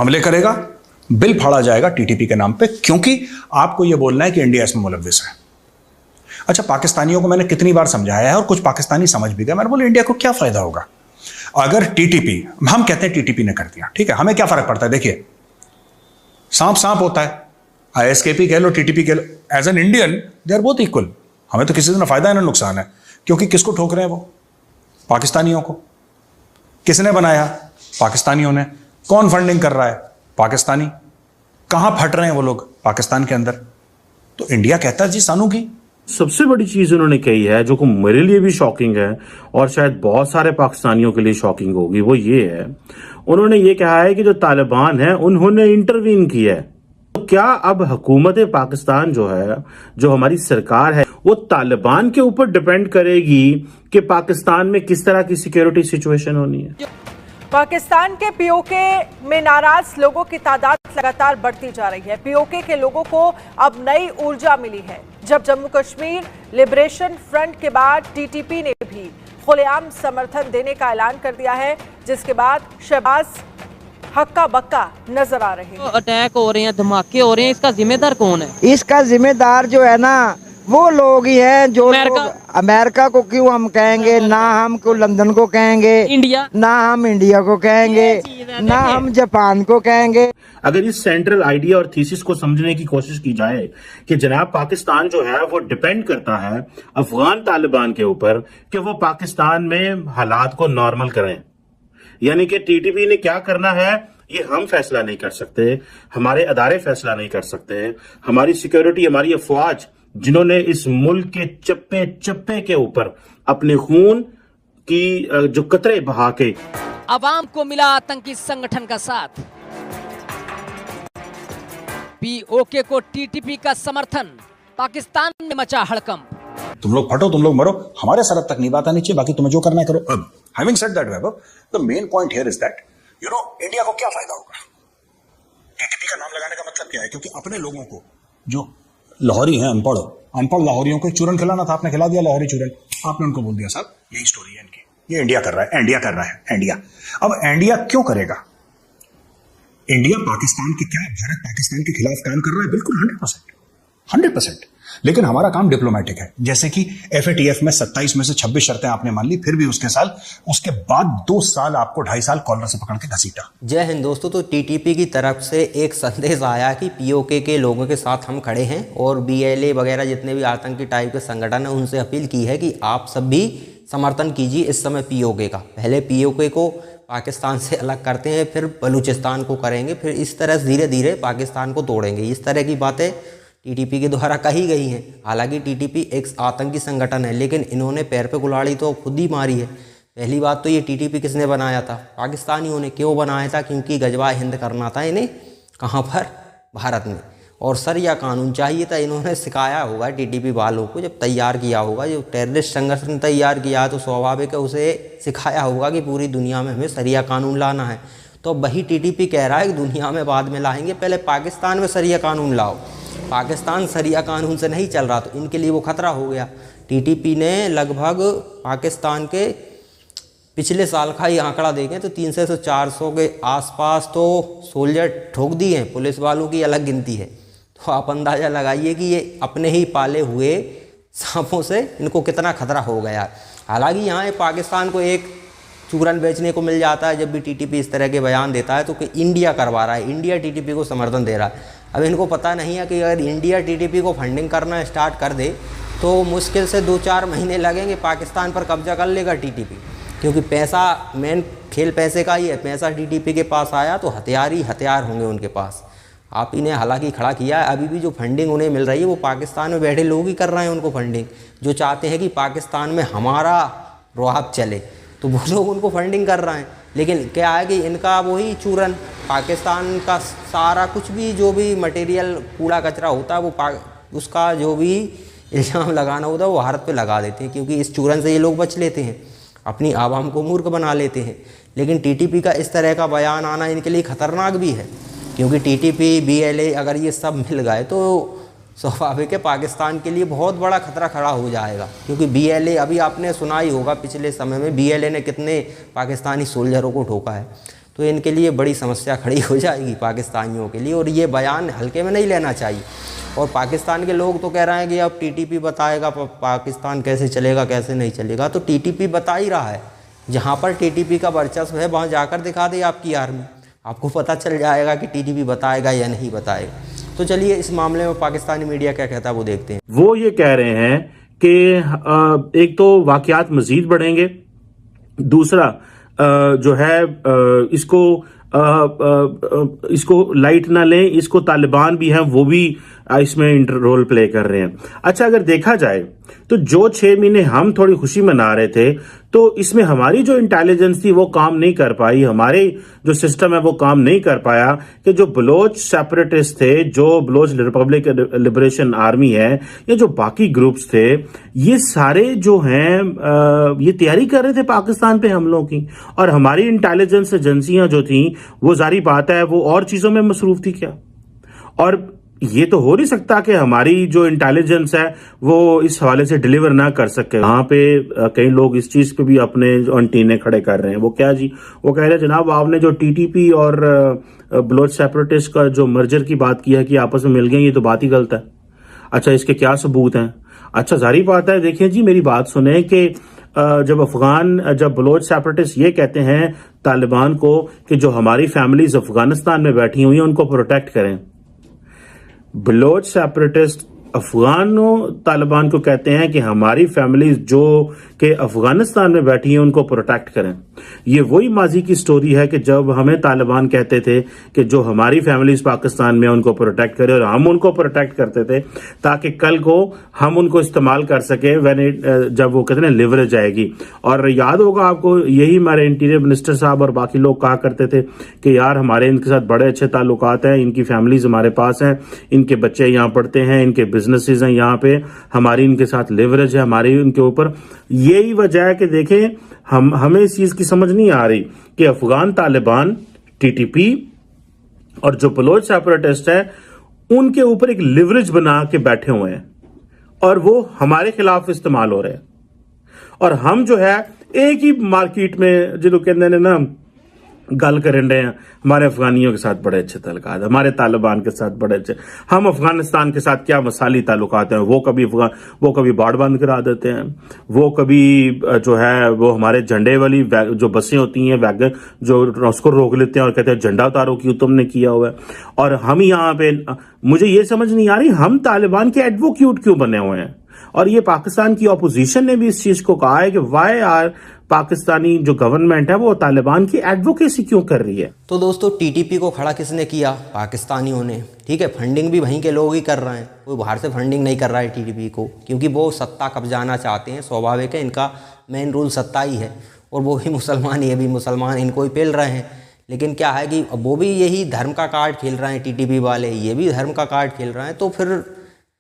हमले करेगा, बिल फाड़ा जाएगा टीटीपी के नाम पे, क्योंकि आपको यह बोलना है कि इंडिया इसमें मुलव्विस है। अच्छा, पाकिस्तानियों को मैंने कितनी बार समझाया है और कुछ पाकिस्तानी समझ भी गए। मैंने बोला इंडिया को क्या फायदा होगा अगर टीटीपी, हम कहते हैं टीटीपी ने कर दिया, ठीक है, हमें क्या फर्क पड़ता है? देखिए, सांप सांप होता है, आईएसकेपी कह लो, टीटीपी कह लो, as an Indian they are both equal. हमें तो किसी से ना फायदा है ना नुकसान है, क्योंकि किसको ठोक रहे हैं वो? पाकिस्तानियों को। किसने बनाया? पाकिस्तानियों ने। कौन फंडिंग कर रहा है? पाकिस्तानी। कहां फट रहे हैं वो लोग? पाकिस्तान के अंदर। तो इंडिया कहता है जी सानू की। सबसे बड़ी चीज उन्होंने कही है, जो को मेरे लिए भी शॉकिंग है और शायद बहुत सारे पाकिस्तानियों के लिए शॉकिंग होगी, वो ये है, उन्होंने ये कहा है कि जो तालिबान है उन्होंने इंटरवीन किया है। तो क्या अब हुकूमत पाकिस्तान जो है, जो हमारी सरकार है, वो तालिबान के ऊपर डिपेंड करेगी कि पाकिस्तान में किस तरह की सिक्योरिटी सिचुएशन होनी है? पाकिस्तान के पीओके में नाराज लोगों की तादाद लगातार बढ़ती जा रही है। पीओके के लोगों को अब नई ऊर्जा मिली है, जब जम्मू कश्मीर लिबरेशन फ्रंट के बाद टीटीपी ने भी खुलेआम समर्थन देने का ऐलान कर दिया है, जिसके बाद शहबाज हक्का बक्का नजर आ रहे हैं। अटैक हो रहे हैं, धमाके हो रहे हैं, इसका जिम्मेदार कौन है? इसका जिम्मेदार जो है ना, वो लोग ही हैं जो अमेरिका को क्यों हम कहेंगे, ना हम को लंदन को कहेंगे, इंडिया, ना हम इंडिया को कहेंगे, ना हम जापान को कहेंगे। अगर इस सेंट्रल आइडिया और थीसिस को समझने की कोशिश की जाए कि जनाब पाकिस्तान जो है वो डिपेंड करता है अफगान तालिबान के ऊपर कि वो पाकिस्तान में हालात को नॉर्मल करें, यानी कि टीटीपी ने क्या करना है ये हम फैसला नहीं कर सकते, हमारे अदारे फैसला नहीं कर सकते, हमारी सिक्योरिटी, हमारी अफवाज जिन्होंने इस मुल्क के चप्पे चप्पे के ऊपर अपने खून की जो कतरे बहा के अवाम को मिला आतंकी संगठन का साथ, पीओके को टीटीपी का समर्थन, पाकिस्तान में मचा हड़कंप। तुम लोग फटो, तुम लोग मरो, हमारे सरहद तक नहीं बात आनी चाहिए, बाकी तुम्हें जो करना है करो। अब having said that Vaibhav, the main point here is that India को क्या फायदा होगा टीटीपी का नाम लगाने का? मतलब क्या है? क्योंकि अपने लोगों को, जो लाहौरी हैं, अनपढ़ लाहौरियों को चूरन खिलाना था, आपने खिला दिया लाहौरी चूरन। आपने उनको बोल दिया साहब यही स्टोरी है इनकी, ये इंडिया कर रहा है, इंडिया कर रहा है, इंडिया। अब इंडिया क्यों करेगा? इंडिया पाकिस्तान के क्या, भारत पाकिस्तान के खिलाफ काम कर रहा है? बिल्कुल 100%। लेकिन हमारा काम डिप्लोमेटिक है, जैसे कि एफएटीएफ में 27 में से 26 शर्तें आपने मान ली, फिर भी उसके बाद 2 साल आपको 2.5 साल कॉलर से पकड़ के घसीटा। जय हिंद दोस्तों। तो टीटीपी की तरफ से एक संदेश आया कि पीओके के लोगों के साथ हम खड़े हैं, और बीएलए वगैरह जितने भी आतंकी टाइप के संगठन हैं उनसे अपील की है कि आप सब भी समर्थन कीजिए इस समय पीओके का। पहले पीओके को पाकिस्तान से अलग करते हैं, फिर बलूचिस्तान को करेंगे, फिर इस तरह से धीरे धीरे पाकिस्तान को तोड़ेंगे। इस तरह की बातें टीटीपी के द्वारा कही गई हैं। हालांकि टीटीपी एक आतंकी संगठन है, लेकिन इन्होंने पैर पे कुल्हाड़ी तो खुद ही मारी है। पहली बात तो ये टीटीपी किसने बनाया था? पाकिस्तानियों ने। क्यों बनाया था? क्योंकि गजवाए हिंद करना था इन्हें। कहाँ पर? भारत में। और सरिया कानून चाहिए था। इन्होंने सिखाया होगा टीटीपी वालों को, जब तैयार किया होगा, जो टेररिस्ट संगठन तैयार किया तो स्वाभाविक है उसे सिखाया होगा कि पूरी दुनिया में हमें सरिया कानून लाना है। तो वही टीटीपी कह रहा है कि दुनिया में बाद में लाएंगे, पहले पाकिस्तान में सरिया कानून लाओ। पाकिस्तान सरिया कानून से नहीं चल रहा, तो इनके लिए वो खतरा हो गया। टीटीपी ने लगभग पाकिस्तान के पिछले साल का ही आंकड़ा देखें तो 300 से 400 के आसपास तो सोल्जर ठोक दिए हैं। पुलिस वालों की अलग गिनती है। तो आप अंदाज़ा लगाइए कि ये अपने ही पाले हुए सांपों से इनको कितना खतरा हो गया। हालांकि यहाँ पाकिस्तान को एक चूरन बेचने को मिल जाता है जब भी टीटीपी इस तरह के बयान देता है, तो कि इंडिया करवा रहा है, इंडिया टीटीपी को समर्थन दे रहा है। अब इनको पता नहीं है कि अगर इंडिया टीटीपी को फंडिंग करना स्टार्ट कर दे तो मुश्किल से 2-4 महीने लगेंगे, पाकिस्तान पर कब्जा कर लेगा टीटीपी। क्योंकि पैसा, मेन खेल पैसे का ही है। पैसा टीटीपी के पास आया तो हथियार ही हथियार होंगे उनके पास। आप इन्हें हालांकि खड़ा किया है, अभी भी जो फंडिंग उन्हें मिल रही है वो पाकिस्तान में बैठे लोग ही कर रहे हैं उनको फंडिंग, जो चाहते हैं कि पाकिस्तान में हमारा रुआब चले, तो वो लोग उनको फंडिंग कर रहे हैं। लेकिन क्या है कि इनका वही चूरन, पाकिस्तान का सारा कुछ भी जो भी मटेरियल कूड़ा कचरा होता है वो उसका जो भी इल्ज़ाम लगाना होता है वो भारत पे लगा देते हैं, क्योंकि इस चूरन से ये लोग बच लेते हैं, अपनी आवाम को मूर्ख बना लेते हैं। लेकिन टीटीपी का इस तरह का बयान आना इनके लिए ख़तरनाक भी है, क्योंकि टीटीपी, बीएलए अगर ये सब मिल गए तो स्वाभाविक है पाकिस्तान के लिए बहुत बड़ा खतरा खड़ा हो जाएगा। क्योंकि बीएलए, अभी आपने सुना ही होगा पिछले समय में बीएलए ने कितने पाकिस्तानी सोल्जरों को ठोका है। तो इनके लिए बड़ी समस्या खड़ी हो जाएगी पाकिस्तानियों के लिए, और ये बयान हल्के में नहीं लेना चाहिए। और पाकिस्तान के लोग तो कह रहे हैं कि अब टीटीपी बताएगा पाकिस्तान कैसे चलेगा कैसे नहीं चलेगा, तो टीटीपी बता ही रहा है। जहाँ पर टीटीपी का वर्चस्व है वहाँ जाकर दिखा दे आपकी आर्मी, आपको पता चल जाएगा कि टीटीपी बताएगा या नहीं बताएगा। तो चलिए इस मामले में पाकिस्तानी मीडिया क्या कहता है वो देखते हैं। वो ये कह रहे हैं कि एक तो वाकयात मजीद बढ़ेंगे, दूसरा जो है इसको लाइट ना लें, इसको तालिबान भी हैं वो भी इसमें रोल प्ले कर रहे हैं। अच्छा, अगर देखा जाए तो जो 6 महीने हम थोड़ी खुशी मना रहे थे, तो इसमें हमारी जो इंटेलिजेंस थी वो काम नहीं कर पाई, हमारे जो सिस्टम है वो काम नहीं कर पाया कि जो बलोच सेपरेटिस्ट थे, जो बलोच रिपब्लिक लिबरेशन आर्मी है, या जो बाकी ग्रुप्स थे, ये सारे जो हैं ये तैयारी कर रहे थे पाकिस्तान पे हमलों की, और हमारी इंटेलिजेंस एजेंसियां जो थी वो जारी बात है वो और चीजों में मसरूफ थी क्या। और ये तो हो नहीं सकता कि हमारी जो इंटेलिजेंस है वो इस हवाले से डिलीवर ना कर सके। यहाँ पे कई लोग इस चीज पे भी अपने अंटीने खड़े कर रहे हैं। वो क्या जी, वो कह रहे हैं जनाब आपने जो टीटीपी और बलोच सेपरेटिस्ट का जो मर्जर की बात की है कि आपस में मिल गए, ये तो बात ही गलत है। अच्छा, इसके क्या सबूत हैं? अच्छा, जारी बात है, देखिए जी मेरी बात सुने कि जब बलोच सेपरेटिस्ट ये कहते हैं तालिबान को कि जो हमारी फैमिलीज अफगानिस्तान में बैठी हुई हैं उनको प्रोटेक्ट करें, बलोच सेपरेटिस्ट अफगानों तालिबान को कहते हैं कि हमारी फैमिलीज जो कि अफगानिस्तान में बैठी हैं उनको प्रोटेक्ट करें। ये वही माजी की स्टोरी है कि जब हमें तालिबान कहते थे कि जो हमारी फैमिलीज पाकिस्तान में उनको प्रोटेक्ट करें, और हम उनको प्रोटेक्ट करते थे ताकि कल को हम उनको इस्तेमाल कर सके जब वो कहते हैं लिवरेज आएगी। और याद होगा आपको, यही हमारे इंटीरियर मिनिस्टर साहब और बाकी लोग कहा करते थे कि यार हमारे इनके साथ बड़े अच्छे ताल्लुकात हैं, इनकी फैमिलीज हमारे पास हैं, इनके बच्चे यहाँ पढ़ते हैं, इनके बिजनेसेस हैं यहाँ पे, हमारी इनके साथ लिवरेज है, हमारी इनके ऊपर। यही वजह है कि देखें हमें इस चीज की समझ नहीं आ रही कि अफगान तालिबान, टीटीपी और जो बलोच सेपरेटिस्ट है उनके ऊपर एक लिवरेज बना के बैठे हुए हैं, और वो हमारे खिलाफ इस्तेमाल हो रहे हैं। और हम जो है एक ही मार्केट में जो कहते हैं ना गल कर रहे हैं, हमारे अफगानियों के साथ बड़े अच्छे ताल्लुकात, हमारे तालिबान के साथ बड़े अच्छे, हम अफगानिस्तान के साथ क्या मसाली ताल्लुकात हैं, वो कभी बाड़ बंद करा देते हैं, वो कभी जो है वो हमारे झंडे वाली जो बसें होती हैं वैगन जो उसको रोक लेते हैं और कहते हैं झंडा उतारो, क्यों तुमने किया हुआ है। और हम यहाँ पे, मुझे ये समझ नहीं आ रही हम तालिबान के एडवोकेट क्यों बने हुए हैं। और ये पाकिस्तान की ऑपोजिशन ने भी इस चीज को कहा है कि वाई आर पाकिस्तानी जो गवर्नमेंट है वो तालिबान की एडवोकेसी क्यों कर रही है। तो दोस्तों टीटीपी को खड़ा किसने किया? पाकिस्तानियों ने। ठीक है, फंडिंग भी वहीं के लोग ही कर रहे हैं, कोई बाहर से फंडिंग नहीं कर रहा है टीटीपी को, क्योंकि वो सत्ता कब्जाना चाहते हैं। स्वाभाविक है, इनका मेन रूल सत्ता ही है, और वो भी मुसलमान, ये भी मुसलमान, इनको ही पेल रहे हैं। लेकिन क्या है कि वो भी यही धर्म का कार्ड खेल रहे हैं, टीटीपी वाले ये भी धर्म का कार्ड खेल रहे हैं, तो फिर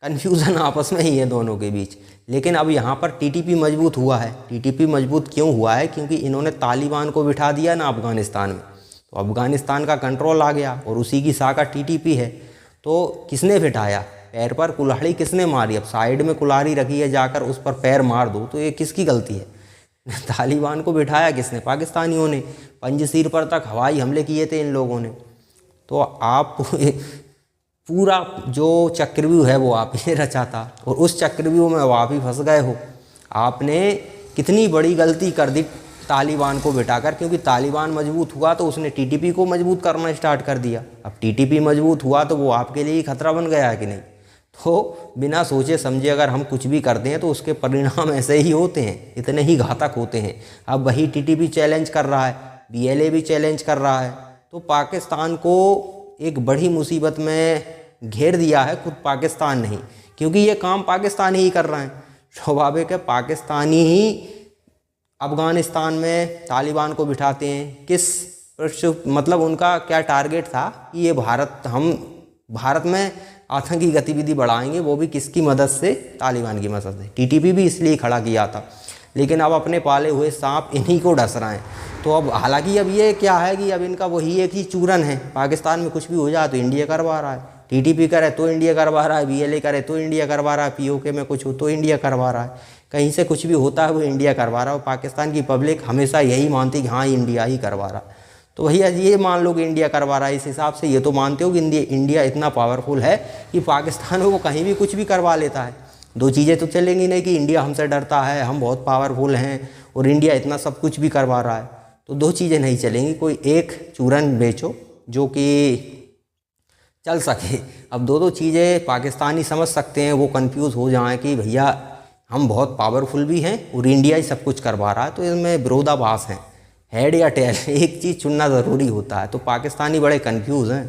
कन्फ्यूज़न आपस में ही है दोनों के बीच। लेकिन अब यहाँ पर टीटीपी मजबूत हुआ है। टीटीपी मजबूत क्यों हुआ है? क्योंकि इन्होंने तालिबान को बिठा दिया ना अफगानिस्तान में, तो अफगानिस्तान का कंट्रोल आ गया, और उसी की शाखा टीटीपी है। तो किसने बिठाया? पैर पर कुल्हाड़ी किसने मारी? अब साइड में कुल्हाड़ी रखी है, जाकर उस पर पैर मार दो, तो ये किसकी गलती है? तालिबान को बिठाया किसने? पाकिस्तानियों ने। पंजशीर पर तक हवाई हमले किए थे इन लोगों ने। तो आप पूरा जो चक्रव्यूह है वो आप ही ने रचा था, और उस चक्रव्यूह में आप ही फंस गए हो। आपने कितनी बड़ी गलती कर दी तालिबान को बिठाकर, क्योंकि तालिबान मजबूत हुआ तो उसने टीटीपी को मजबूत करना स्टार्ट कर दिया। अब टीटीपी मजबूत हुआ तो वो आपके लिए खतरा बन गया है कि नहीं? तो बिना सोचे समझे अगर हम कुछ भी करते हैं तो उसके परिणाम ऐसे ही होते हैं, इतने ही घातक होते हैं। अब वही टीटीपी चैलेंज कर रहा है, बीएलए भी चैलेंज कर रहा है, तो पाकिस्तान को एक बड़ी मुसीबत में घेर दिया है खुद पाकिस्तान नहीं, क्योंकि ये काम पाकिस्तान ही कर रहे हैं। स्वाभाविक है, पाकिस्तानी ही अफगानिस्तान में तालिबान को बिठाते हैं। मतलब उनका क्या टारगेट था कि ये हम भारत में आतंकी गतिविधि बढ़ाएंगे, वो भी किसकी मदद से? तालिबान की मदद से। टीटीपी भी इसलिए खड़ा किया था, लेकिन अब अपने पाले हुए सांप इन्हीं को डस रहे हैं। तो अब हालांकि अब ये क्या है कि अब इनका वही एक ही चूरन है, पाकिस्तान में कुछ भी हो जाए तो इंडिया करवा रहा है, टीटीपी करे तो इंडिया करवा रहा है, बीएलए करे तो इंडिया करवा रहा है, पीओके में कुछ हो तो इंडिया करवा रहा है, कहीं से कुछ भी होता है वो इंडिया करवा रहा है। और पाकिस्तान की पब्लिक हमेशा यही मानती कि हाँ इंडिया ही करवा रहा है। तो भैया ये मान लो कि इंडिया करवा रहा है, इस हिसाब से ये तो मानते हो कि इंडिया इतना पावरफुल है कि पाकिस्तान वो कहीं भी कुछ भी करवा लेता है। दो चीज़ें तो चलेंगी नहीं कि इंडिया हमसे डरता है, हम बहुत पावरफुल हैं, और इंडिया इतना सब कुछ भी करवा रहा है, तो दो चीज़ें नहीं चलेंगी। कोई एक चूरन बेचो जो कि चल सके। अब दो चीज़ें पाकिस्तानी समझ सकते हैं, वो कंफ्यूज हो जाएं कि भैया हम बहुत पावरफुल भी हैं और इंडिया ही सब कुछ करवा रहा है, तो इसमें विरोधाभास है। हेड या टेल एक चीज़ चुनना ज़रूरी होता है, तो पाकिस्तानी बड़े कंफ्यूज हैं।